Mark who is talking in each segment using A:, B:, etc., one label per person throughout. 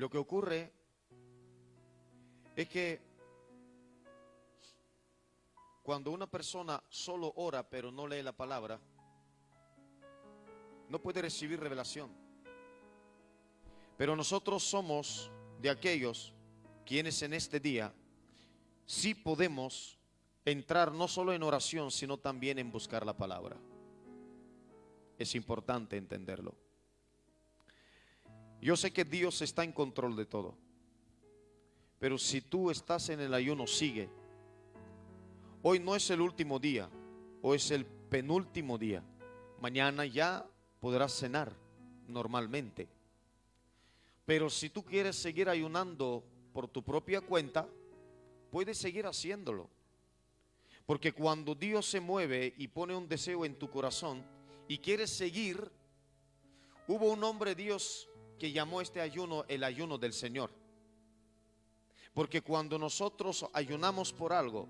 A: Lo que ocurre es que cuando una persona solo ora pero no lee la palabra, no puede recibir revelación. Pero nosotros somos de aquellos quienes en este día sí podemos entrar no solo en oración, sino también en buscar la palabra. Es importante entenderlo. Yo sé que Dios está en control de todo, pero si tú estás en el ayuno, sigue. Hoy no es el último día, hoy es el penúltimo día. Mañana ya podrás cenar normalmente. Pero si tú quieres seguir ayunando por tu propia cuenta, puedes seguir haciéndolo. Porque cuando Dios se mueve y pone un deseo en tu corazón y quieres seguir, hubo un hombre Dios que llamó este ayuno el ayuno del Señor. Porque cuando nosotros ayunamos por algo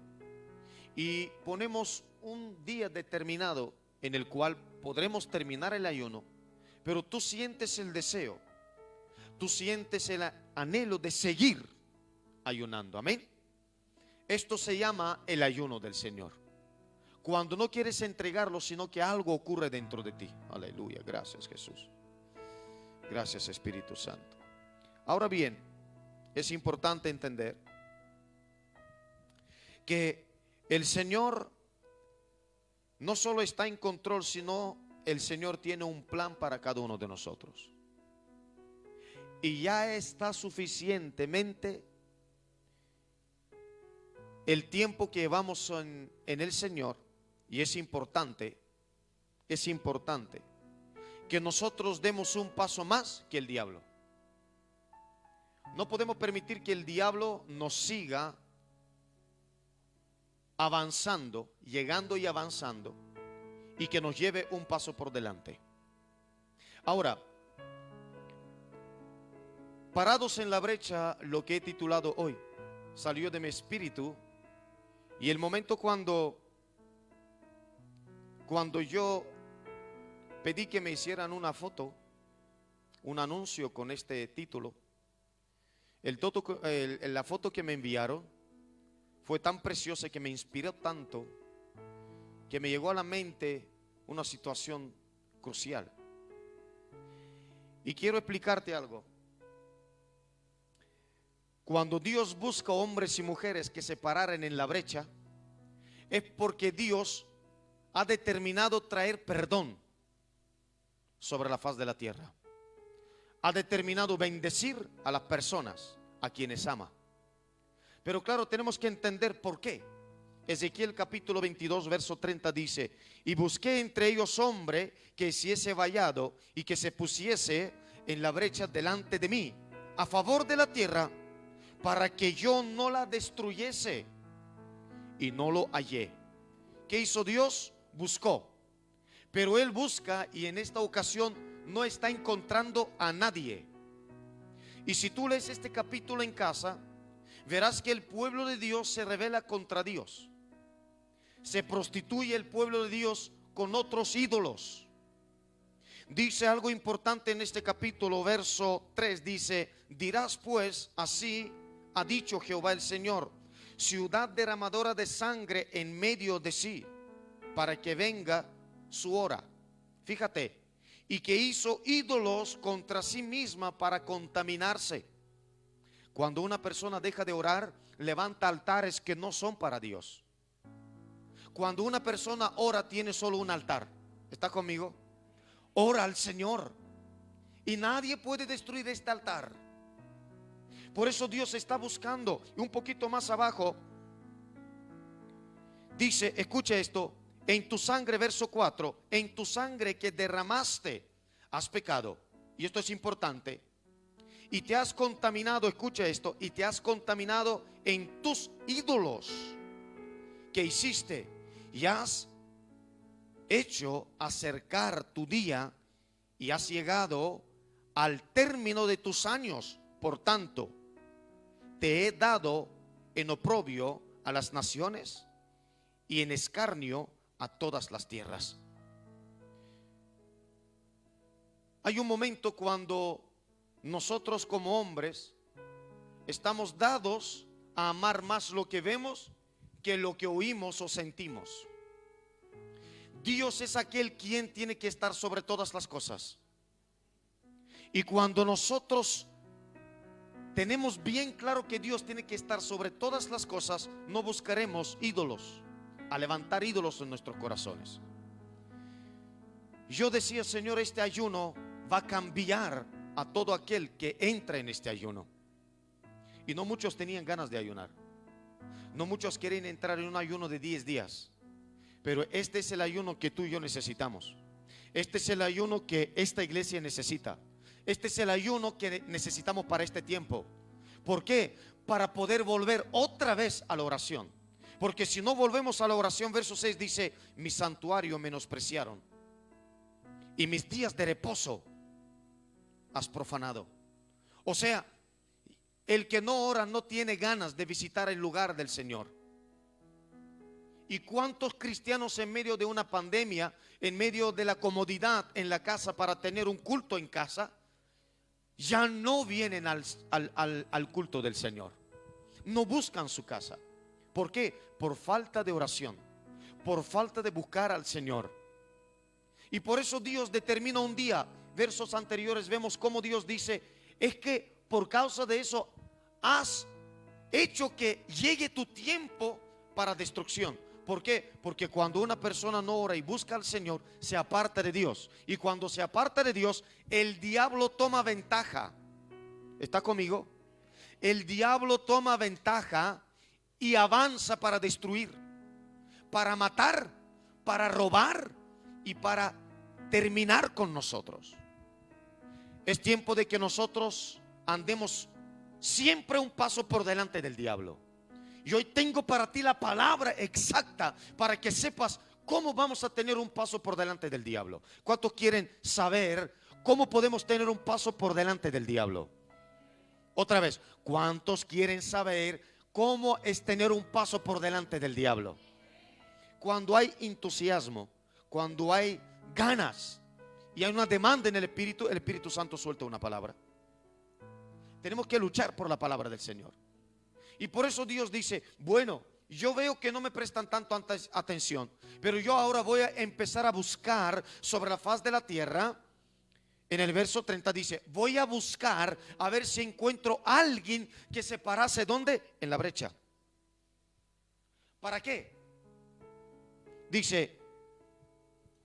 A: y ponemos un día determinado en el cual podremos terminar el ayuno, pero tú sientes el deseo, tú sientes el anhelo de seguir ayunando, amén. Esto se llama el ayuno del Señor. Cuando no quieres entregarlo, sino que algo ocurre dentro de ti. Aleluya, gracias Jesús. Gracias Espíritu Santo. Ahora bien, es importante entender que el Señor no solo está en control, sino el Señor tiene un plan para cada uno de nosotros. Y ya está suficientemente el tiempo que llevamos en el Señor. Y es importante que nosotros demos un paso más que el diablo. No podemos permitir que el diablo nos siga avanzando, llegando y avanzando, y que nos lleve un paso por delante. Ahora, parados en la brecha, lo que he titulado hoy, salió de mi espíritu, y el momento cuando yo pedí que me hicieran una foto, un anuncio con este título, la foto que me enviaron fue tan preciosa que me inspiró tanto que me llegó a la mente una situación crucial. Y quiero explicarte algo. Cuando Dios busca hombres y mujeres que se pararan en la brecha, es porque Dios ha determinado traer perdón sobre la faz de la tierra. Ha determinado bendecir a las personas a quienes ama. Pero claro, tenemos que entender por qué. Ezequiel capítulo 22 verso 30 dice: y busqué entre ellos hombre que hiciese vallado y que se pusiese en la brecha delante de mí a favor de la tierra, para que yo no la destruyese, y no lo hallé. ¿Qué hizo Dios? Buscó. Pero Él busca y en esta ocasión no está encontrando a nadie. Y si tú lees este capítulo en casa, verás que el pueblo de Dios se rebela contra Dios. Se prostituye el pueblo de Dios con otros ídolos. Dice algo importante en este capítulo, verso 3, dice: dirás pues, así ha dicho Jehová el Señor, ciudad derramadora de sangre en medio de sí, para que venga su hora. Fíjate, y que hizo ídolos contra sí misma para contaminarse. Cuando una persona deja de orar, levanta altares que no son para Dios. Cuando una persona ora, tiene solo un altar. ¿Está conmigo? Ora al Señor y nadie puede destruir este altar. Por eso Dios está buscando. Y un poquito más abajo dice, escucha esto: en tu sangre, verso 4, en tu sangre que derramaste has pecado. Y esto es importante. Y te has contaminado, escucha esto, y te has contaminado en tus ídolos que hiciste, y has hecho acercar tu día, y has llegado al término de tus años. Por tanto, te he dado en oprobio a las naciones y en escarnio a todas las tierras. Hay un momento cuando nosotros como hombres estamos dados a amar más lo que vemos que lo que oímos o sentimos. Dios es aquel quien tiene que estar sobre todas las cosas. Y cuando nosotros tenemos bien claro que Dios tiene que estar sobre todas las cosas, no buscaremos ídolos, a levantar ídolos en nuestros corazones. Yo decía, Señor, este ayuno va a cambiar a todo aquel que entra en este ayuno. Y no muchos tenían ganas de ayunar. No muchos quieren entrar en un ayuno de 10 días. Pero este es el ayuno que tú y yo necesitamos. Este es el ayuno que esta iglesia necesita. Este es el ayuno que necesitamos para este tiempo. ¿Por qué? Para poder volver otra vez a la oración. Porque si no volvemos a la oración, verso 6 dice: mi santuario menospreciaron y mis días de reposo has profanado. O sea, el que no ora no tiene ganas de visitar el lugar del Señor. ¿Y cuántos cristianos en medio de una pandemia, en medio de la comodidad en la casa para tener un culto en casa, ya no vienen al culto del Señor? No buscan su casa. ¿Por qué? Por falta de oración, por falta de buscar al Señor. Y por eso Dios determina un día. Versos anteriores vemos cómo Dios dice: es que por causa de eso has hecho que llegue tu tiempo para destrucción. ¿Por qué? Porque cuando una persona no ora y busca al Señor, se aparta de Dios. Y cuando se aparta de Dios, el diablo toma ventaja. ¿Está conmigo? El diablo toma ventaja y avanza para destruir, para matar, para robar y para terminar con nosotros. Es tiempo de que nosotros andemos siempre un paso por delante del diablo. Y hoy tengo para ti la palabra exacta para que sepas cómo vamos a tener un paso por delante del diablo. ¿Cuántos quieren saber cómo podemos tener un paso por delante del diablo? Otra vez, ¿cuántos quieren saber cómo es tener un paso por delante del diablo? Cuando hay entusiasmo, cuando hay ganas y hay una demanda en el Espíritu Santo suelta una palabra. Tenemos que luchar por la palabra del Señor. Y por eso Dios dice: bueno, yo veo que no me prestan tanto atención, pero yo ahora voy a empezar a buscar sobre la faz de la tierra. En el verso 30 dice: voy a buscar a ver si encuentro a alguien que se parase. ¿Dónde? En la brecha. ¿Para qué? Dice: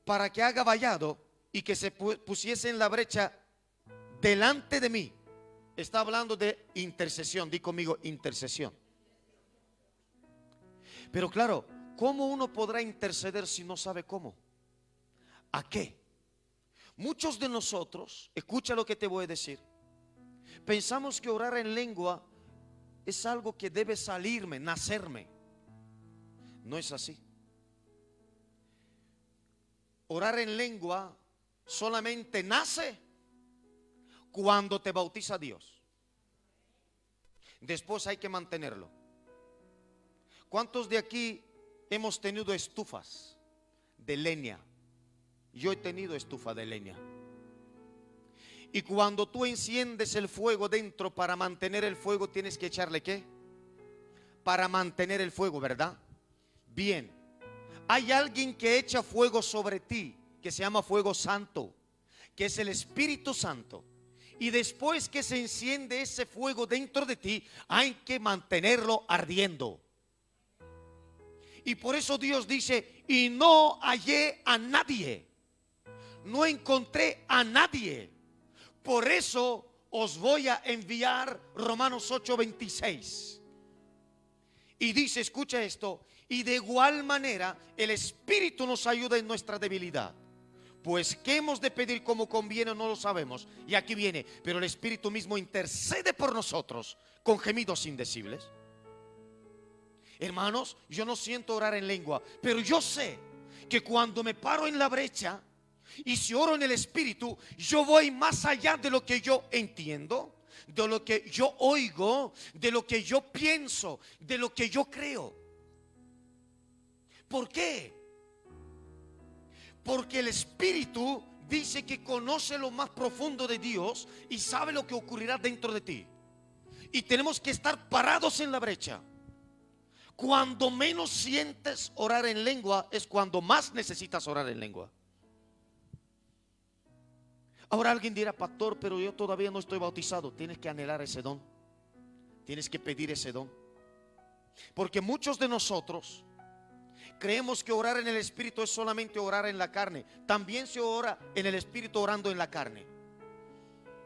A: para que haga vallado y que se pusiese en la brecha delante de mí. Está hablando de intercesión. Di conmigo: intercesión. Pero claro, ¿cómo uno podrá interceder si no sabe cómo? ¿A qué? Muchos de nosotros, escucha lo que te voy a decir, pensamos que orar en lengua es algo que debe salirme, nacerme. No es así. Orar en lengua solamente nace cuando te bautiza Dios. Después hay que mantenerlo. ¿Cuántos de aquí hemos tenido estufas de leña? Yo he tenido estufa de leña. Y cuando tú enciendes el fuego dentro, para mantener el fuego tienes que echarle ¿qué? Para mantener el fuego, ¿verdad? Bien. Hay alguien que echa fuego sobre ti, que se llama fuego santo, que es el Espíritu Santo. Y después que se enciende ese fuego dentro de ti, hay que mantenerlo ardiendo. Y por eso Dios dice: y no hallé a nadie, no encontré a nadie. Por eso os voy a enviar Romanos 8:26. Y dice, escucha esto: y de igual manera el Espíritu nos ayuda en nuestra debilidad. Pues qué hemos de pedir como conviene no lo sabemos. Y aquí viene: pero el Espíritu mismo intercede por nosotros con gemidos indecibles. Hermanos, yo no siento orar en lengua, pero yo sé que cuando me paro en la brecha y si oro en el Espíritu, yo voy más allá de lo que yo entiendo, de lo que yo oigo, de lo que yo pienso, de lo que yo creo. ¿Por qué? Porque el Espíritu dice que conoce lo más profundo de Dios y sabe lo que ocurrirá dentro de ti. Y tenemos que estar parados en la brecha. Cuando menos sientes orar en lengua es cuando más necesitas orar en lengua. Ahora alguien dirá: pastor, pero yo todavía no estoy bautizado. Tienes que anhelar ese don. Tienes que pedir ese don. Porque muchos de nosotros creemos que orar en el Espíritu es solamente orar en la carne. También se ora en el Espíritu orando en la carne.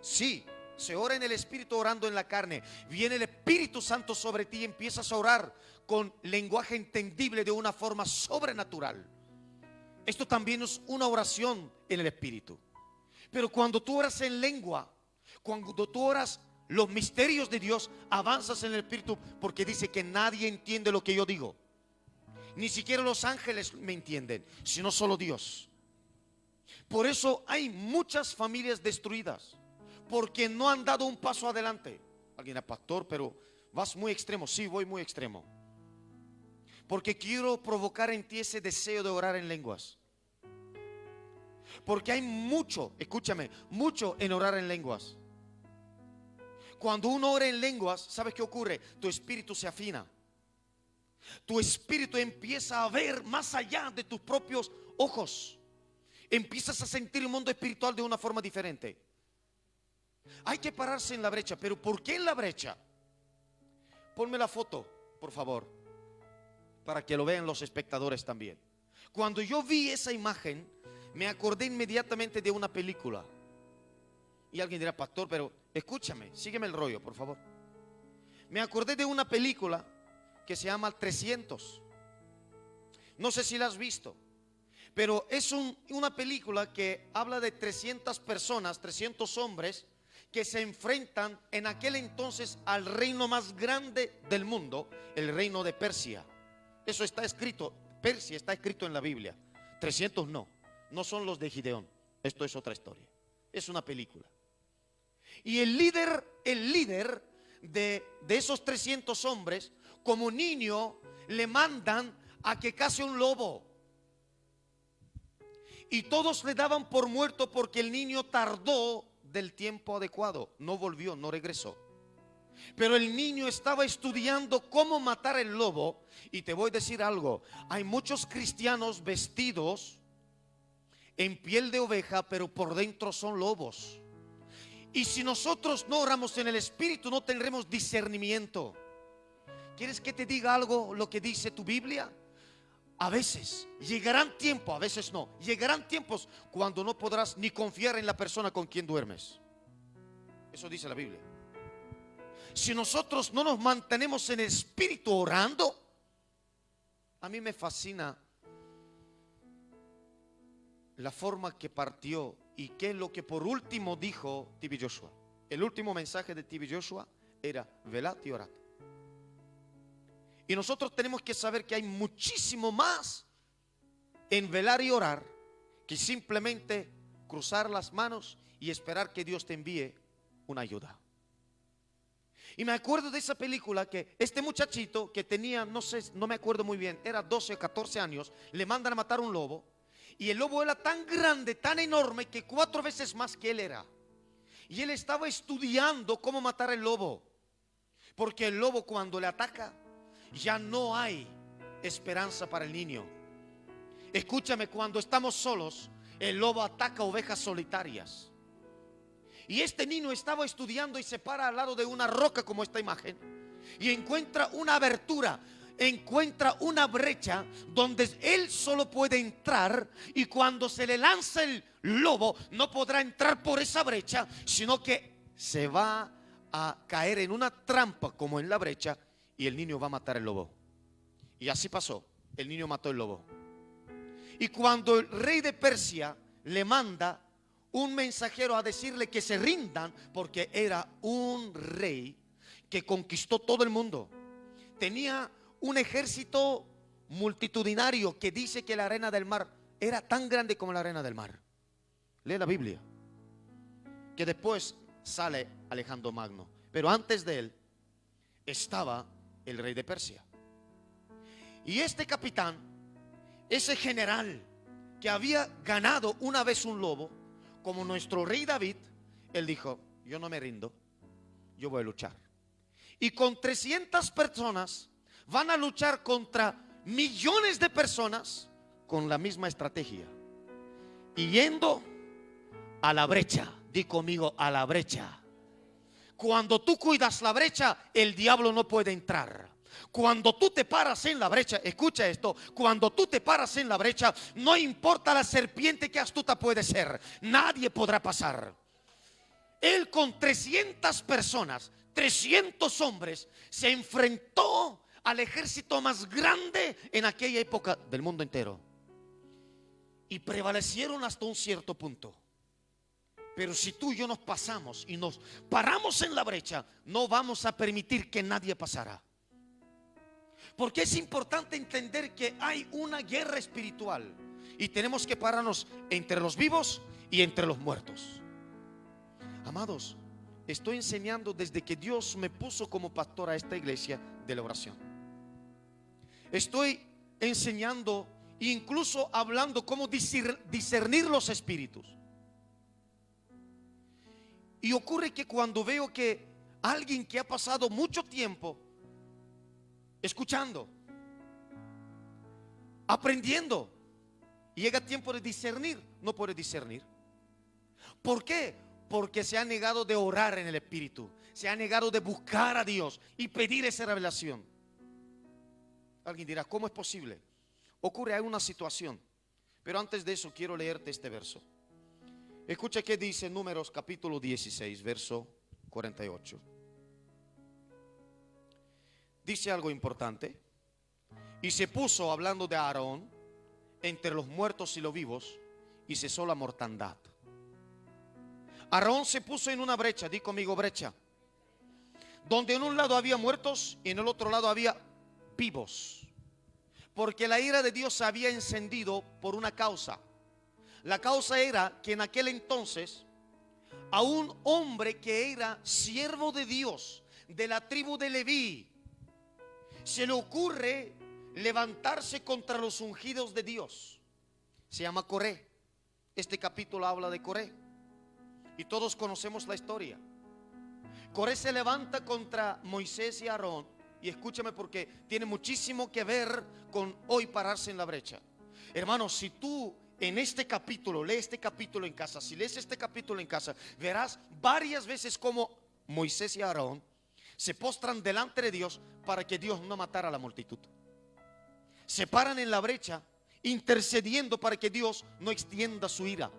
A: Sí, se ora en el Espíritu orando en la carne. Viene el Espíritu Santo sobre ti y empiezas a orar con lenguaje entendible de una forma sobrenatural. Esto también es una oración en el Espíritu. Pero cuando tú oras en lengua, cuando tú oras los misterios de Dios, avanzas en el Espíritu, porque dice que nadie entiende lo que yo digo. Ni siquiera los ángeles me entienden, sino solo Dios. Por eso hay muchas familias destruidas, porque no han dado un paso adelante. Alguien dirá: pastor, pero vas muy extremo. Sí, voy muy extremo, porque quiero provocar en ti ese deseo de orar en lenguas. Porque hay mucho, escúchame, mucho en orar en lenguas. Cuando uno ora en lenguas, ¿sabes qué ocurre? Tu espíritu se afina. Tu espíritu empieza a ver más allá de tus propios ojos. Empiezas a sentir el mundo espiritual de una forma diferente. Hay que pararse en la brecha. ¿Pero por qué en la brecha? Ponme la foto, por favor, para que lo vean los espectadores también. Cuando yo vi esa imagen, me acordé inmediatamente de una película. Y alguien dirá: pastor, pero escúchame, sígueme el rollo, por favor. Me acordé de una película que se llama 300. No sé si la has visto, pero es una película que habla de 300 personas, 300 hombres que se enfrentan en aquel entonces al reino más grande del mundo, el reino de Persia. Eso está escrito, Persia está escrito en la Biblia. 300 no son los de Gideón. Esto es otra historia. Es una película. Y el líder de esos 300 hombres, como niño, le mandan a que case un lobo. Y todos le daban por muerto porque el niño tardó del tiempo adecuado. No volvió, no regresó. Pero el niño estaba estudiando cómo matar el lobo. Y te voy a decir algo: hay muchos cristianos vestidos en piel de oveja, pero por dentro son lobos. Y si nosotros no oramos en el Espíritu, no tendremos discernimiento. ¿Quieres que te diga algo, lo que dice tu Biblia? A veces llegarán tiempos, a veces no, llegarán tiempos cuando no podrás ni confiar en la persona con quien duermes. Eso dice la Biblia. Si nosotros no nos mantenemos en el Espíritu orando, a mí me fascina la forma que partió y qué es lo que por último dijo T.B. Joshua. El último mensaje de T.B. Joshua era: velad y orad. Y nosotros tenemos que saber que hay muchísimo más en velar y orar que simplemente cruzar las manos y esperar que Dios te envíe una ayuda. Y me acuerdo de esa película que este muchachito que tenía, no sé, no me acuerdo muy bien, era 12 o 14 años, le mandan a matar un lobo. Y el lobo era tan grande, tan enorme, que 4 veces más que él era. Y él estaba estudiando cómo matar el lobo. Porque el lobo, cuando le ataca, ya no hay esperanza para el niño. Escúchame, cuando estamos solos, el lobo ataca ovejas solitarias. Y este niño estaba estudiando y se para al lado de una roca como esta imagen. Y encuentra una abertura, encuentra una brecha donde él solo puede entrar. Y cuando se le lanza el lobo, no podrá entrar por esa brecha, sino que se va a caer en una trampa como en la brecha, y el niño va a matar el lobo. Y así pasó, el niño mató el lobo. Y cuando el rey de Persia le manda un mensajero a decirle que se rindan, porque era un rey que conquistó todo el mundo, tenía un ejército multitudinario que dice que la arena del mar era tan grande como la arena del mar. Lee la Biblia, que después sale Alejandro Magno, pero antes de él estaba el rey de Persia. Y este capitán, ese general que había ganado una vez un lobo, como nuestro rey David, él dijo: yo no me rindo, yo voy a luchar. Y con 300 personas van a luchar contra millones de personas con la misma estrategia, y yendo a la brecha. Di conmigo: a la brecha. Cuando tú cuidas la brecha, el diablo no puede entrar. Cuando tú te paras en la brecha, escucha esto: cuando tú te paras en la brecha, no importa la serpiente que astuta puede ser, nadie podrá pasar. Él con 300 personas, 300 hombres, se enfrentó al ejército más grande en aquella época del mundo entero, y prevalecieron hasta un cierto punto. Pero si tú y yo nos pasamos y nos paramos en la brecha, no vamos a permitir que nadie pasara. Porque es importante entender que hay una guerra espiritual y tenemos que pararnos entre los vivos y entre los muertos. Amados, estoy enseñando desde que Dios me puso como pastor a esta iglesia de la oración. Estoy enseñando, incluso hablando cómo discernir los espíritus. Y ocurre que cuando veo que alguien que ha pasado mucho tiempo escuchando, aprendiendo, y llega tiempo de discernir, no puede discernir. ¿Por qué? Porque se ha negado de orar en el espíritu, se ha negado de buscar a Dios y pedir esa revelación. Alguien dirá: ¿cómo es posible? Ocurre, hay una situación. Pero antes de eso quiero leerte este verso. Escucha qué dice Números capítulo 16, verso 48. Dice algo importante. Y se puso, hablando de Aarón, entre los muertos y los vivos, y cesó la mortandad. Aarón se puso en una brecha, di conmigo brecha, donde en un lado había muertos y en el otro lado había vivos, porque la ira de Dios se había encendido por una causa. La causa era que en aquel entonces a un hombre que era siervo de Dios, de la tribu de Leví, se le ocurre levantarse contra los ungidos de Dios. Se llama Coré. Este capítulo habla de Coré y todos conocemos la historia. Coré se levanta contra Moisés y Aarón, y escúchame porque tiene muchísimo que ver con hoy pararse en la brecha. Hermanos, si tú en este capítulo, lee este capítulo en casa, si lees este capítulo en casa, verás varias veces como Moisés y Aarón se postran delante de Dios para que Dios no matara a la multitud. Se paran en la brecha intercediendo para que Dios no extienda su ira.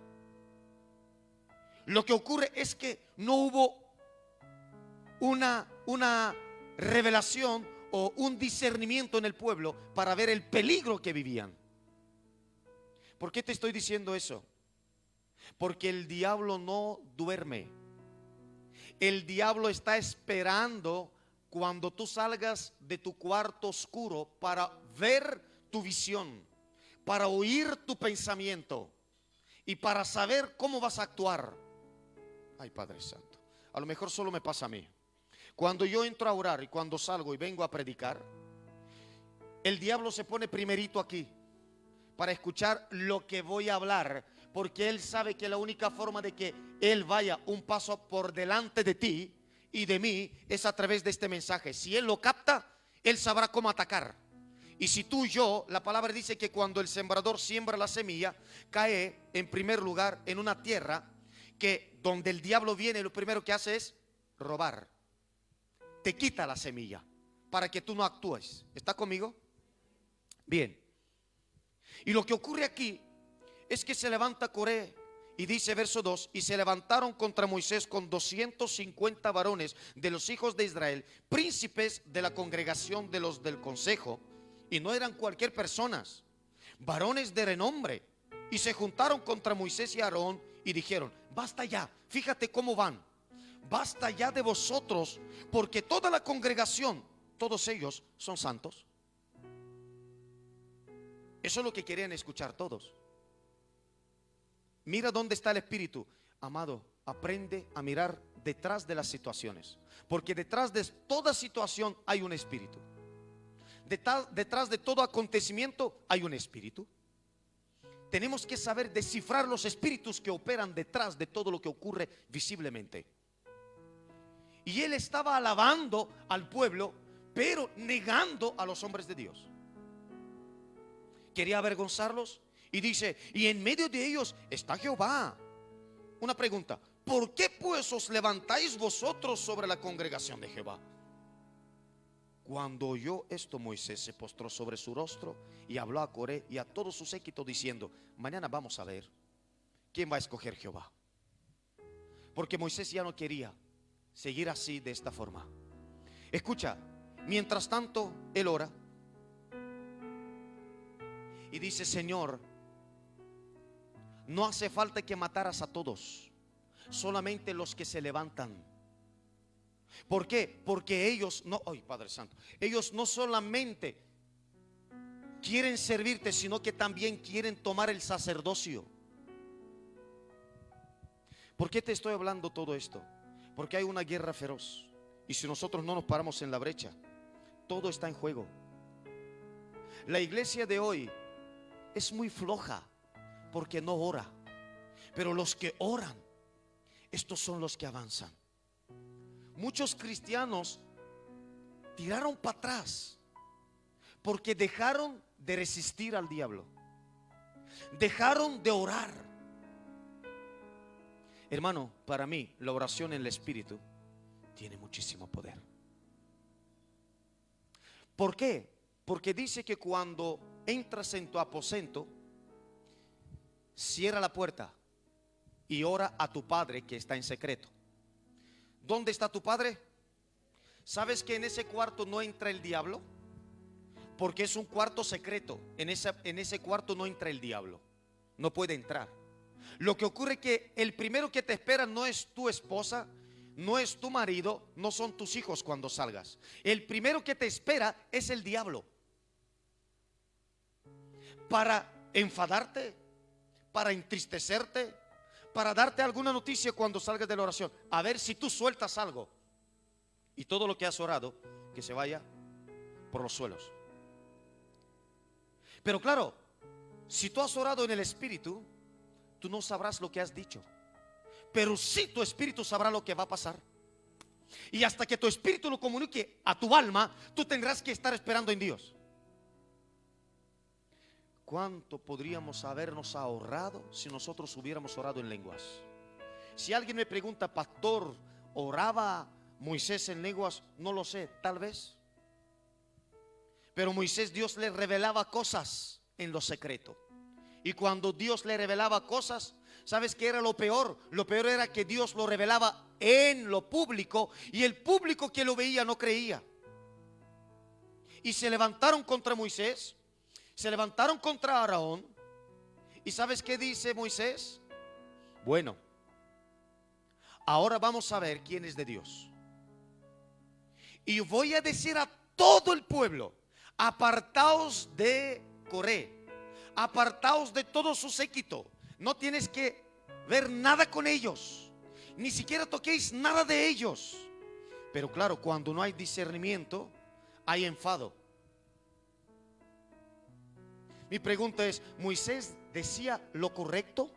A: Lo que ocurre es que no hubo una revelación o un discernimiento en el pueblo para ver el peligro que vivían. ¿Por qué te estoy diciendo eso? Porque el diablo no duerme. El diablo está esperando cuando tú salgas de tu cuarto oscuro para ver tu visión, para oír tu pensamiento y para saber cómo vas a actuar. Ay, Padre Santo, a lo mejor solo me pasa a mí. Cuando yo entro a orar y cuando salgo y vengo a predicar, el diablo se pone primerito aquí para escuchar lo que voy a hablar, porque él sabe que la única forma de que él vaya un paso por delante de ti y de mí es a través de este mensaje. Si él lo capta, él sabrá cómo atacar. Y si tú y yo, la palabra dice que cuando el sembrador siembra la semilla, cae en primer lugar en una tierra que donde el diablo viene, lo primero que hace es robar. Te quita la semilla para que tú no actúes. ¿Está conmigo? Bien. Y lo que ocurre aquí es que se levanta Coré y dice verso 2: y se levantaron contra Moisés con 250 varones de los hijos de Israel, príncipes de la congregación de los del consejo, y no eran cualquier personas, varones de renombre, y se juntaron contra Moisés y Aarón y dijeron: basta ya, fíjate cómo van, basta ya de vosotros, porque toda la congregación, todos ellos son santos. Eso es lo que querían escuchar todos. Mira dónde está el espíritu. Amado, aprende a mirar detrás de las situaciones, porque detrás de toda situación hay un espíritu. Detrás de todo acontecimiento hay un espíritu. tenemos que saber descifrar los espíritus que operan detrás de todo lo que ocurre visiblemente. Y él estaba alabando al pueblo, pero negando a los hombres de Dios. Quería avergonzarlos y dice: y en medio de ellos está Jehová. Una pregunta: ¿por qué pues os levantáis vosotros sobre la congregación de Jehová? Cuando oyó esto, Moisés se postró sobre su rostro y habló a Coré y a todo su séquito diciendo: mañana vamos a ver quién va a escoger Jehová. Porque Moisés ya no quería seguir así, de esta forma. Escucha, mientras tanto él ora y dice: Señor, no hace falta que mataras a todos, solamente los que se levantan. ¿Por qué? Porque ellos no, ay, Padre Santo, ellos no solamente quieren servirte, sino que también quieren tomar el sacerdocio. ¿Por qué te estoy hablando todo esto? Porque hay una guerra feroz, y si nosotros no nos paramos en la brecha, todo está en juego. La iglesia de hoy es muy floja porque no ora, pero los que oran, estos son los que avanzan. Muchos cristianos tiraron para atrás porque dejaron de resistir al diablo, dejaron de orar. Hermano, para mí la oración en el Espíritu tiene muchísimo poder. ¿Por qué? Porque dice que cuando entras en tu aposento, cierra la puerta y ora a tu Padre que está en secreto. ¿Dónde está tu Padre? ¿Sabes que en ese cuarto no entra el diablo? Porque es un cuarto secreto. En ese cuarto no entra el diablo, no puede entrar. Lo que ocurre es que el primero que te espera no es tu esposa, no es tu marido, no son tus hijos cuando salgas. El primero que te espera es el diablo, para enfadarte, para entristecerte, para darte alguna noticia cuando salgas de la oración, a ver si tú sueltas algo, y todo lo que has orado que se vaya por los suelos. Pero claro, si tú has orado en el Espíritu, tú no sabrás lo que has dicho, pero sí tu espíritu sabrá lo que va a pasar. Y hasta que tu espíritu lo comunique a tu alma, tú tendrás que estar esperando en Dios. ¿Cuánto podríamos habernos ahorrado si nosotros hubiéramos orado en lenguas? Si alguien me pregunta: pastor, ¿oraba Moisés en lenguas? No lo sé, tal vez. Pero Moisés, Dios le revelaba cosas en lo secreto. Y cuando Dios le revelaba cosas, ¿sabes qué era lo peor? Lo peor era que Dios lo revelaba en lo público, y el público que lo veía no creía. Y se levantaron contra Moisés, se levantaron contra Aarón. ¿Y sabes qué dice Moisés? Bueno, ahora vamos a ver quién es de Dios. Y voy a decir a todo el pueblo: apartaos de Coré, apartaos de todo su séquito. No tienes que ver nada con ellos, ni siquiera toquéis nada de ellos. Pero claro, cuando no hay discernimiento, hay enfado. Mi pregunta es: ¿Moisés decía lo correcto?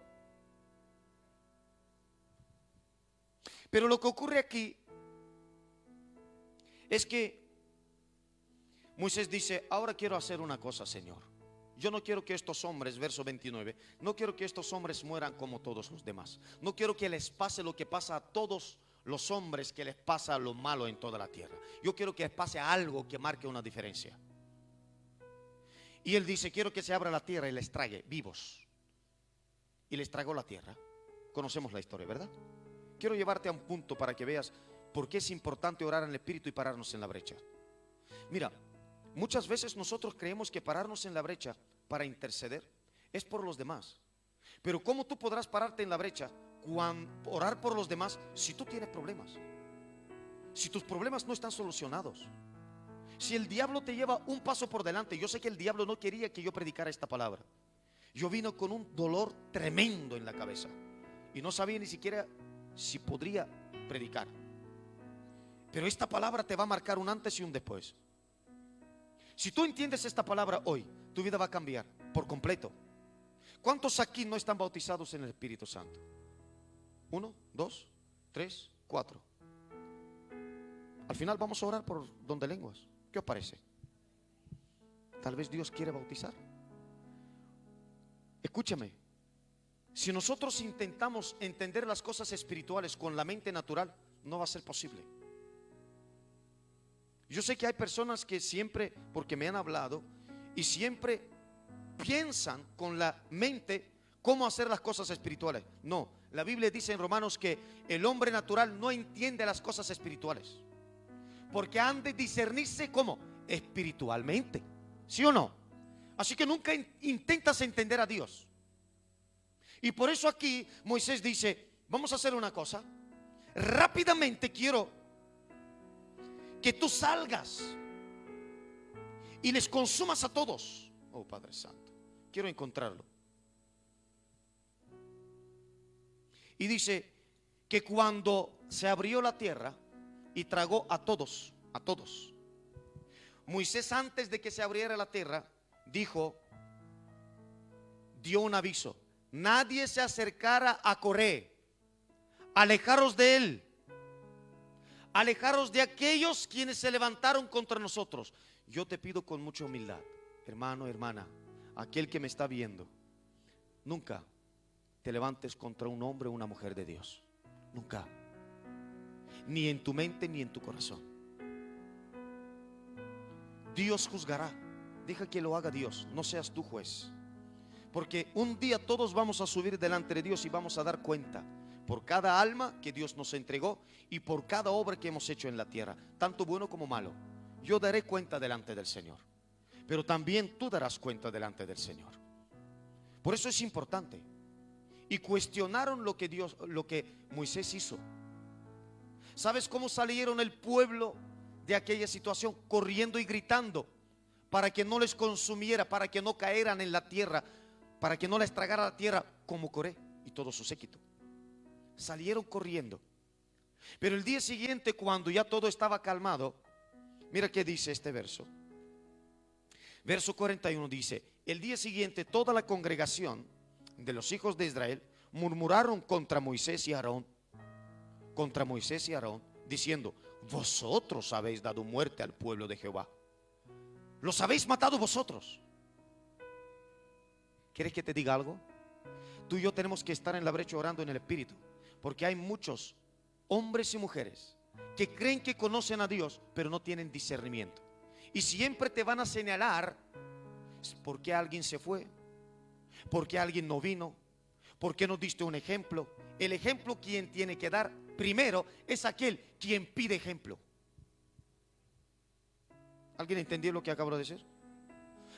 A: Pero lo que ocurre aquí es que Moisés dice: ahora quiero hacer una cosa, Señor. Yo no quiero que estos hombres, verso 29, no quiero que estos hombres mueran como todos los demás. No quiero que les pase lo que pasa a todos los hombres, que les pasa lo malo en toda la tierra. Yo quiero que les pase algo que marque una diferencia. Y él dice: quiero que se abra la tierra y les trague vivos. Y les tragó la tierra. Conocemos la historia, ¿verdad? Quiero llevarte a un punto para que veas por qué es importante orar en el Espíritu y pararnos en la brecha. Mira, muchas veces nosotros creemos que pararnos en la brecha para interceder es por los demás. Pero ¿cómo tú podrás pararte en la brecha, orar por los demás, si tú tienes problemas? Si tus problemas no están solucionados. Si el diablo te lleva un paso por delante. Yo sé que el diablo no quería que yo predicara esta palabra. Yo vino con un dolor tremendo en la cabeza y no sabía ni siquiera si podría predicar. Pero esta palabra te va a marcar un antes y un después. Si tú entiendes esta palabra hoy, tu vida va a cambiar por completo. ¿Cuántos aquí no están bautizados en el Espíritu Santo? 1, 2, 3, 4. Al final vamos a orar por don de lenguas. ¿Qué os parece? Tal vez Dios quiere bautizar. Escúchame. Si nosotros intentamos entender las cosas espirituales con la mente natural, no va a ser posible. Yo sé que hay personas que siempre, porque me han hablado, y siempre piensan con la mente cómo hacer las cosas espirituales. No, la Biblia dice en Romanos que el hombre natural no entiende las cosas espirituales, porque han de discernirse como espiritualmente, ¿sí o no? Así que nunca intentas entender a Dios. Y por eso aquí Moisés dice: vamos a hacer una cosa. Rápidamente quiero que tú salgas y les consumas a todos. Oh Padre Santo, quiero encontrarlo. Y dice que cuando se abrió la tierra y tragó a todos, Moisés, antes de que se abriera la tierra, dio un aviso: nadie se acercara a Coré, alejaros de él, alejaros de aquellos quienes se levantaron contra nosotros. Yo te pido con mucha humildad, hermano, hermana, aquel que me está viendo, nunca te levantes contra un hombre o una mujer de Dios. Nunca. Ni en tu mente ni en tu corazón. Dios juzgará. Deja que lo haga Dios, no seas tú juez. Porque un día todos vamos a subir delante de Dios y vamos a dar cuenta por cada alma que Dios nos entregó y por cada obra que hemos hecho en la tierra, tanto bueno como malo. Yo daré cuenta delante del Señor, pero también tú darás cuenta delante del Señor. Por eso es importante. Y cuestionaron lo que Moisés hizo. ¿Sabes cómo salieron el pueblo de aquella situación? Corriendo y gritando para que no les consumiera, para que no caeran en la tierra, para que no les tragara la tierra, como Coré y todo su séquito. Salieron corriendo. Pero el día siguiente, cuando ya todo estaba calmado, mira qué dice este verso. Verso 41 dice: el día siguiente toda la congregación de los hijos de Israel murmuraron contra Moisés y Aarón, diciendo: vosotros habéis dado muerte al pueblo de Jehová, los habéis matado vosotros. ¿Quieres que te diga algo? Tú y yo tenemos que estar en la brecha orando en el Espíritu, porque hay muchos hombres y mujeres que creen que conocen a Dios, pero no tienen discernimiento, y siempre te van a señalar por qué alguien se fue, por qué alguien no vino, por qué no diste un ejemplo. El ejemplo quien tiene que dar primero es aquel quien pide ejemplo. ¿Alguien entendió lo que acabo de decir?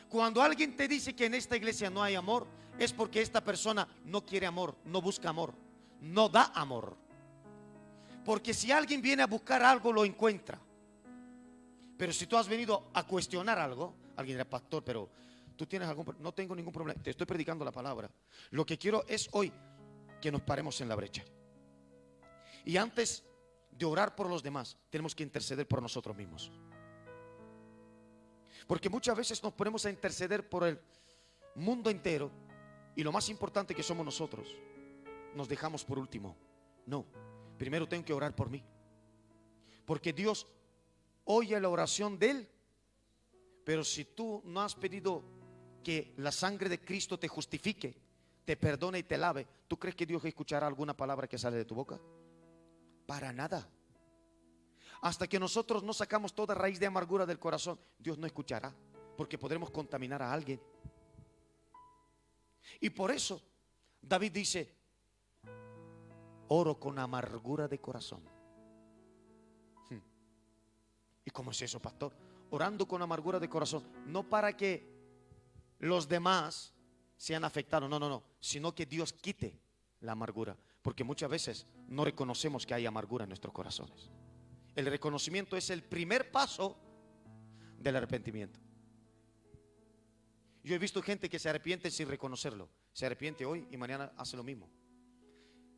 A: Cuando alguien te dice que en esta iglesia no hay amor, es porque esta persona no quiere amor, no busca amor, no da amor. Porque si alguien viene a buscar algo, lo encuentra. Pero si tú has venido a cuestionar algo, alguien dirá: pastor, pero tú tienes algún problema. No tengo ningún problema, te estoy predicando la palabra. Lo que quiero es hoy que nos paremos en la brecha. Y antes de orar por los demás, tenemos que interceder por nosotros mismos. Porque muchas veces nos ponemos a interceder por el mundo entero, y lo más importante, que somos nosotros, nos dejamos por último. No, primero tengo que orar por mí, porque Dios oye la oración de Él. Pero si tú no has pedido que la sangre de Cristo te justifique, te perdone y te lave, ¿tú crees que Dios escuchará alguna palabra que sale de tu boca? Para nada. Hasta que nosotros no sacamos toda raíz de amargura del corazón, Dios no escuchará, porque podremos contaminar a alguien. Y por eso David dice: oro con amargura de corazón. ¿Y cómo es eso, pastor? Orando con amargura de corazón, no para que los demás sean afectados, no, sino que Dios quite la amargura, porque muchas veces no reconocemos que hay amargura en nuestros corazones. El reconocimiento es el primer paso del arrepentimiento. Yo he visto gente que se arrepiente sin reconocerlo. Se arrepiente hoy y mañana hace lo mismo.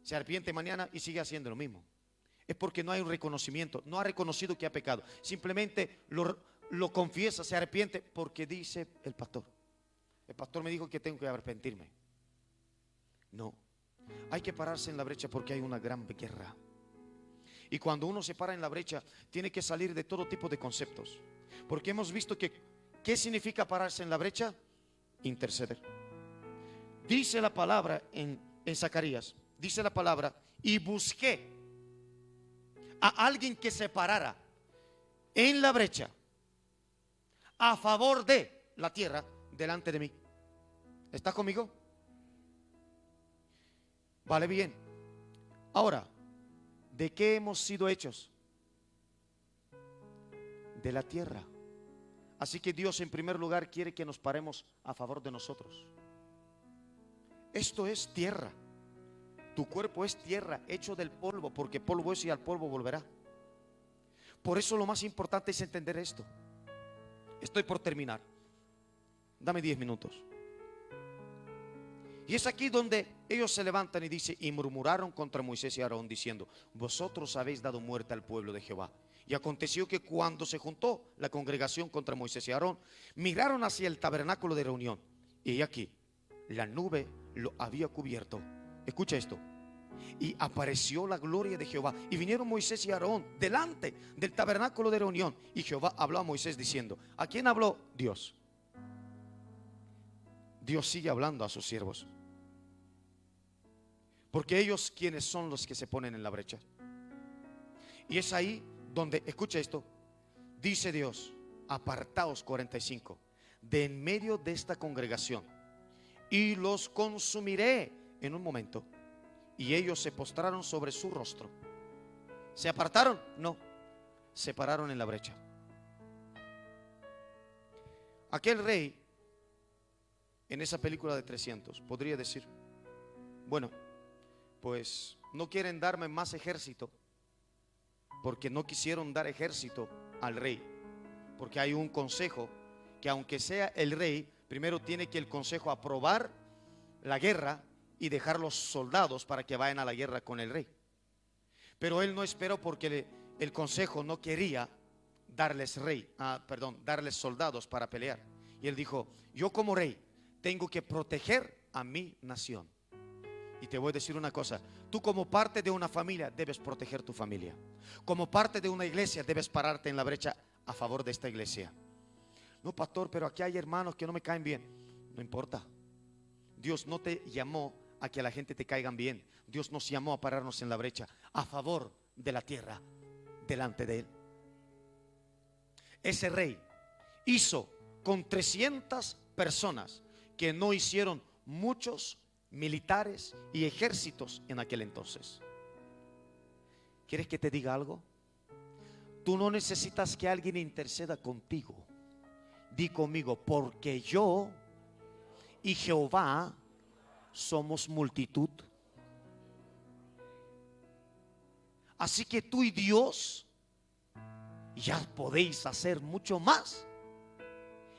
A: Se arrepiente mañana y sigue haciendo lo mismo. Es porque no hay un reconocimiento. No ha reconocido que ha pecado. Simplemente lo confiesa, se arrepiente porque dice: el pastor me dijo que tengo que arrepentirme. No, hay que pararse en la brecha porque hay una gran guerra. Y cuando uno se para en la brecha, tiene que salir de todo tipo de conceptos. Porque hemos visto que, ¿qué significa pararse en la brecha? Interceder. Dice la palabra en Zacarías, dice la palabra, y busqué a alguien que se parara en la brecha a favor de la tierra delante de mí. ¿Está conmigo? Vale, bien. Ahora, ¿de qué hemos sido hechos? De la tierra. Así que Dios en primer lugar quiere que nos paremos a favor de nosotros. Esto es tierra. Tu cuerpo es tierra, hecho del polvo, porque polvo es y al polvo volverá. Por eso lo más importante es entender esto. Estoy por terminar. Dame 10 minutos. Y es aquí donde ellos se levantan y dice, y murmuraron contra Moisés y Aarón diciendo, vosotros habéis dado muerte al pueblo de Jehová. Y aconteció que cuando se juntó la congregación contra Moisés y Aarón, miraron hacia el tabernáculo de reunión. Y aquí, la nube lo había cubierto. Escucha esto. Y apareció la gloria de Jehová. Y vinieron Moisés y Aarón delante del tabernáculo de reunión. Y Jehová habló a Moisés diciendo, ¿a quién habló? Dios. Dios sigue hablando a sus siervos. Porque ellos quienes son los que se ponen en la brecha. Y es ahí donde, escucha esto, dice Dios, apartaos 45 de en medio de esta congregación y los consumiré en un momento. Y ellos se postraron sobre su rostro. ¿Se apartaron? No, se pararon en la brecha. Aquel rey en esa película de 300 podría decir, bueno, pues no quieren darme más ejército, porque no quisieron dar ejército al rey, porque hay un consejo que aunque sea el rey, primero tiene que el consejo aprobar la guerra y dejar los soldados para que vayan a la guerra con el rey. Pero él no esperó porque el consejo no quería darles darles soldados para pelear. Y él dijo, yo como rey tengo que proteger a mi nación. Y te voy a decir una cosa, tú como parte de una familia debes proteger tu familia. Como parte de una iglesia debes pararte en la brecha a favor de esta iglesia. No, pastor, pero aquí hay hermanos que no me caen bien. No importa. Dios no te llamó a que a la gente te caigan bien. Dios nos llamó a pararnos en la brecha a favor de la tierra delante de Él. Ese rey hizo con 300 personas que no hicieron muchos militares y ejércitos en aquel entonces. ¿Quieres que te diga algo? Tú no necesitas que alguien interceda contigo. Di conmigo, porque yo y Jehová somos multitud. Así que tú y Dios ya podéis hacer mucho más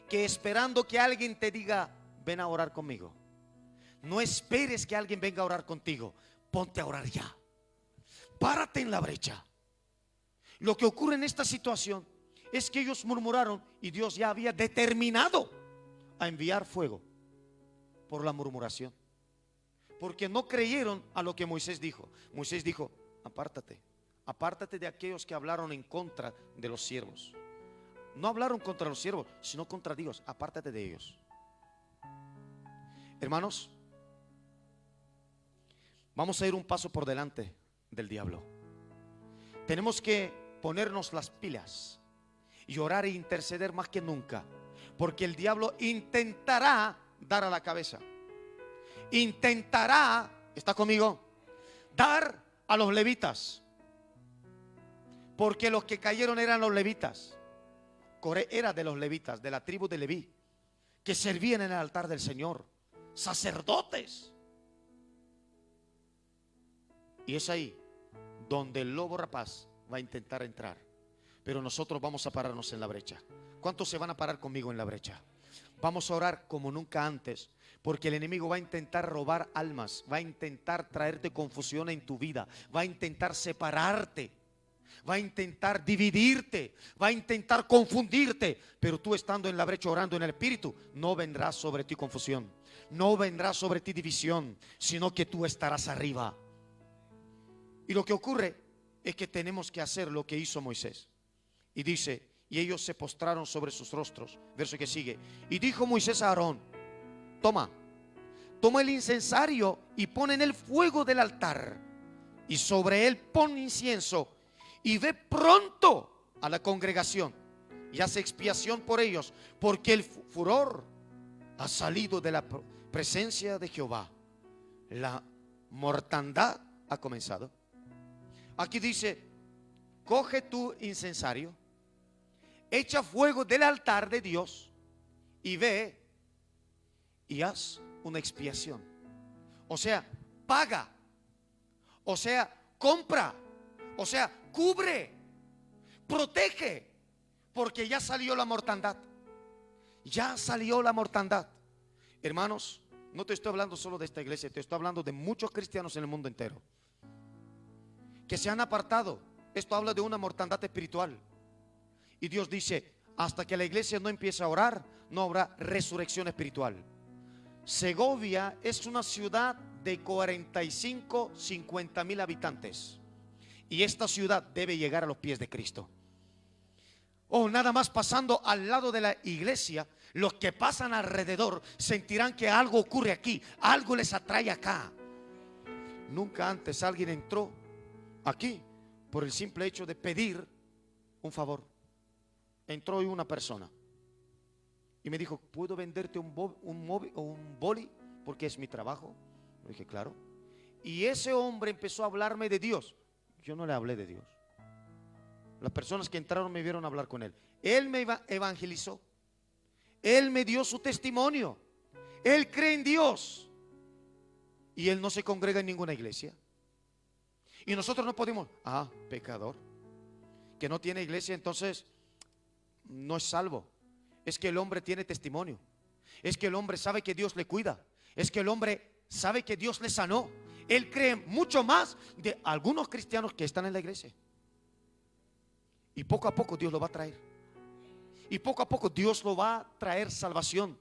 A: que esperando que alguien te diga, ven a orar conmigo. No esperes que alguien venga a orar contigo. Ponte a orar ya. Párate en la brecha. Lo que ocurre en esta situación es que ellos murmuraron y Dios ya había determinado a enviar fuego por la murmuración. Porque no creyeron a lo que Moisés dijo. Moisés dijo, apártate. Apártate de aquellos que hablaron en contra de los siervos. No hablaron contra los siervos, sino contra Dios. Apártate de ellos. Hermanos, vamos a ir un paso por delante del diablo. Tenemos que ponernos las pilas y orar e interceder más que nunca, porque el diablo intentará dar a la cabeza. Intentará, ¿está conmigo? Dar a los levitas, porque los que cayeron eran los levitas. Coré era de los levitas, de la tribu de Leví, que servían en el altar del Señor, sacerdotes. Y es ahí donde el lobo rapaz va a intentar entrar. Pero nosotros vamos a pararnos en la brecha. ¿Cuántos se van a parar conmigo en la brecha? Vamos a orar como nunca antes, porque el enemigo va a intentar robar almas, va a intentar traerte confusión en tu vida, va a intentar separarte. va a intentar dividirte, va a intentar confundirte, pero tú estando en la brecha orando en el Espíritu, no vendrá sobre ti confusión, no vendrá sobre ti división, sino que tú estarás arriba. Y lo que ocurre es que tenemos que hacer lo que hizo Moisés. Y dice, y ellos se postraron sobre sus rostros. Verso que sigue. Y dijo Moisés a Aarón: toma el incensario y pon en el fuego del altar, y sobre él pon incienso, y ve pronto a la congregación y hace expiación por ellos, porque el furor ha salido de la presencia de Jehová. La mortandad ha comenzado. Aquí dice: coge tu incensario, echa fuego del altar de Dios, y ve y haz una expiación. O sea, paga. O sea, compra. O sea, cubre, protege, porque ya salió la mortandad. Ya salió la mortandad. Hermanos, no te estoy hablando solo de esta iglesia, te estoy hablando de muchos cristianos en el mundo entero que se han apartado. Esto habla de una mortandad espiritual. Y Dios dice: hasta que la iglesia no empiece a orar, no habrá resurrección espiritual. Segovia es una ciudad de 45, 50 mil habitantes, y esta ciudad debe llegar a los pies de Cristo. Nada más pasando al lado de la iglesia, los que pasan alrededor sentirán que algo ocurre aquí, algo les atrae acá. Nunca antes alguien entró aquí por el simple hecho de pedir un favor. Entró hoy una persona y me dijo: ¿puedo venderte un boli? Porque es mi trabajo. Le dije: claro. Y ese hombre empezó a hablarme de Dios. Yo no le hablé de Dios. Las personas que entraron me vieron hablar con él. Él me evangelizó. Él me dio su testimonio. Él cree en Dios. Y él no se congrega en ninguna iglesia. Y nosotros no podemos: pecador, que no tiene iglesia, entonces no es salvo. Es que el hombre tiene testimonio. Es que el hombre sabe que Dios le cuida. Es que el hombre sabe que Dios le sanó. Él cree mucho más de algunos cristianos que están en la iglesia. Y poco a poco Dios lo va a traer. Y poco a poco Dios lo va a traer salvación.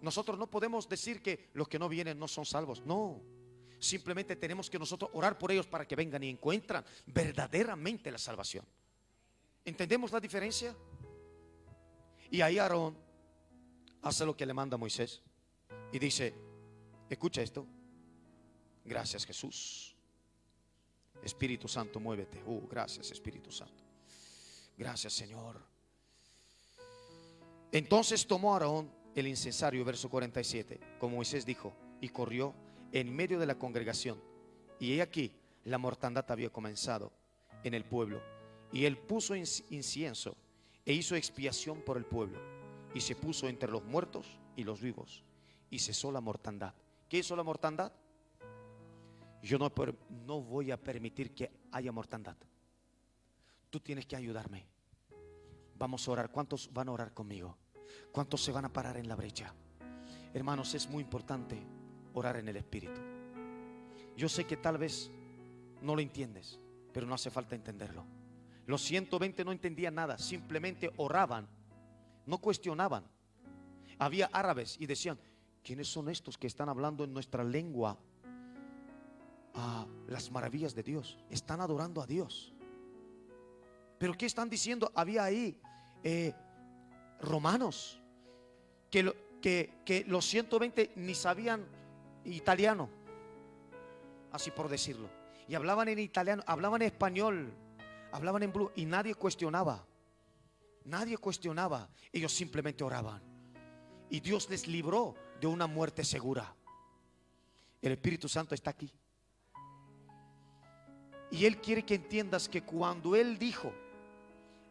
A: Nosotros no podemos decir que los que no vienen no son salvos. No. Simplemente tenemos que nosotros orar por ellos para que vengan y encuentran verdaderamente la salvación. ¿Entendemos la diferencia? Y ahí Aarón hace lo que le manda Moisés y dice: escucha esto. Gracias, Jesús. Espíritu Santo, muévete. Gracias, Espíritu Santo. Gracias, Señor. Entonces tomó Aarón el incensario, verso 47, como Moisés dijo, y corrió en medio de la congregación. Y he aquí, la mortandad había comenzado en el pueblo. Y él puso incienso e hizo expiación por el pueblo, y se puso entre los muertos y los vivos, y cesó la mortandad. ¿Qué hizo la mortandad? Yo no voy a permitir que haya mortandad. Tú tienes que ayudarme. Vamos a orar. ¿Cuántos van a orar conmigo? ¿Cuántos se van a parar en la brecha? Hermanos, es muy importante orar en el Espíritu. Yo sé que tal vez no lo entiendes, pero no hace falta entenderlo. Los 120 no entendían nada, simplemente oraban, no cuestionaban. Había árabes y decían: ¿quiénes son estos que están hablando en nuestra lengua las maravillas de Dios? Están adorando a Dios. ¿Pero qué están diciendo? Había ahí romanos que los 120 ni sabían italiano, así por decirlo, y hablaban en italiano, hablaban en español, hablaban en blue, y nadie cuestionaba. Nadie cuestionaba. Ellos simplemente oraban, y Dios les libró de una muerte segura. El Espíritu Santo está aquí, y Él quiere que entiendas que cuando Él dijo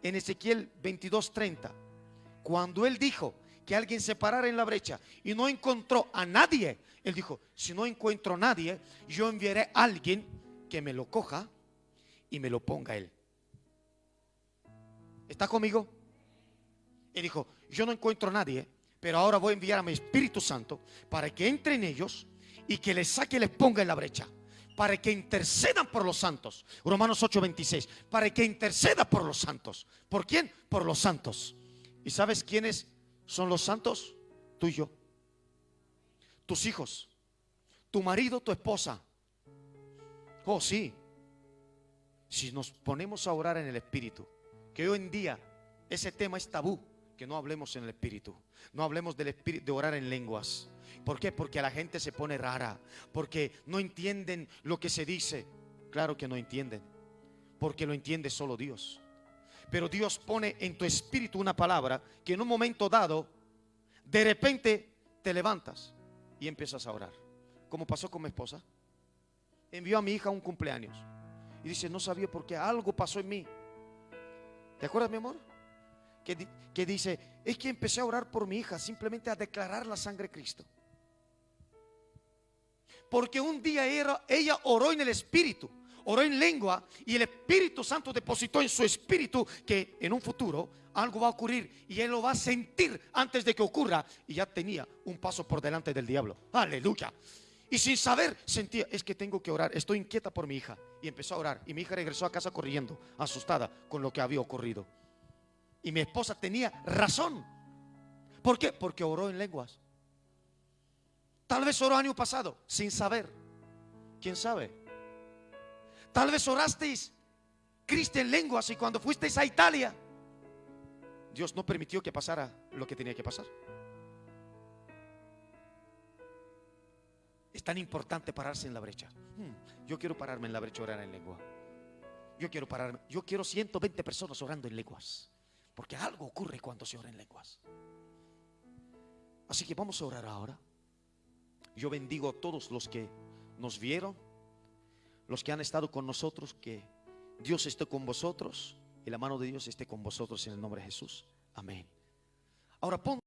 A: en Ezequiel 22:30, cuando Él dijo que alguien se parara en la brecha y no encontró a nadie, Él dijo: si no encuentro a nadie, yo enviaré a alguien que me lo coja y me lo ponga Él. ¿Está conmigo? Él dijo: yo no encuentro a nadie, pero ahora voy a enviar a mi Espíritu Santo para que entre en ellos y que les saque y les ponga en la brecha. para que intercedan por los santos. Romanos 8:26, para que interceda por los santos. ¿Por quién? Por los santos. ¿Y sabes quiénes son los santos? Tú y yo, tus hijos, tu marido, tu esposa. Oh, sí. Si nos ponemos a orar en el Espíritu, que hoy en día ese tema es tabú, que no hablemos en el Espíritu, no hablemos del Espíritu, de orar en lenguas. ¿Por qué? Porque a la gente se pone rara, porque no entienden lo que se dice. Claro que no entienden, porque lo entiende solo Dios. Pero Dios pone en tu espíritu una palabra que en un momento dado, de repente te levantas y empiezas a orar. Como pasó con mi esposa. Envió a mi hija a un cumpleaños y dice, no sabía por qué, algo pasó en mí. ¿Te acuerdas, mi amor? Que dice, es que empecé a orar por mi hija, simplemente a declarar la sangre de Cristo. Porque un día ella oró en el Espíritu, oró en lengua, y el Espíritu Santo depositó en su espíritu que en un futuro algo va a ocurrir y él lo va a sentir antes de que ocurra. Y ya tenía un paso por delante del diablo. Aleluya. Y sin saber sentía, es que tengo que orar, estoy inquieta por mi hija. Y empezó a orar y mi hija regresó a casa corriendo, asustada con lo que había ocurrido. Y mi esposa tenía razón. ¿Por qué? Porque oró en lenguas. Tal vez oró año pasado sin saber. ¿Quién sabe? Tal vez orasteis Cristo en lenguas y cuando fuisteis a Italia, Dios no permitió que pasara lo que tenía que pasar. Es tan importante pararse en la brecha. Yo quiero pararme en la brecha, orar en lengua. Yo quiero 120 personas orando en lenguas, porque algo ocurre cuando se ora en lenguas. Así que vamos a orar ahora. Yo bendigo a todos los que nos vieron, los que han estado con nosotros, que Dios esté con vosotros y la mano de Dios esté con vosotros en el nombre de Jesús. Amén. Ahora pon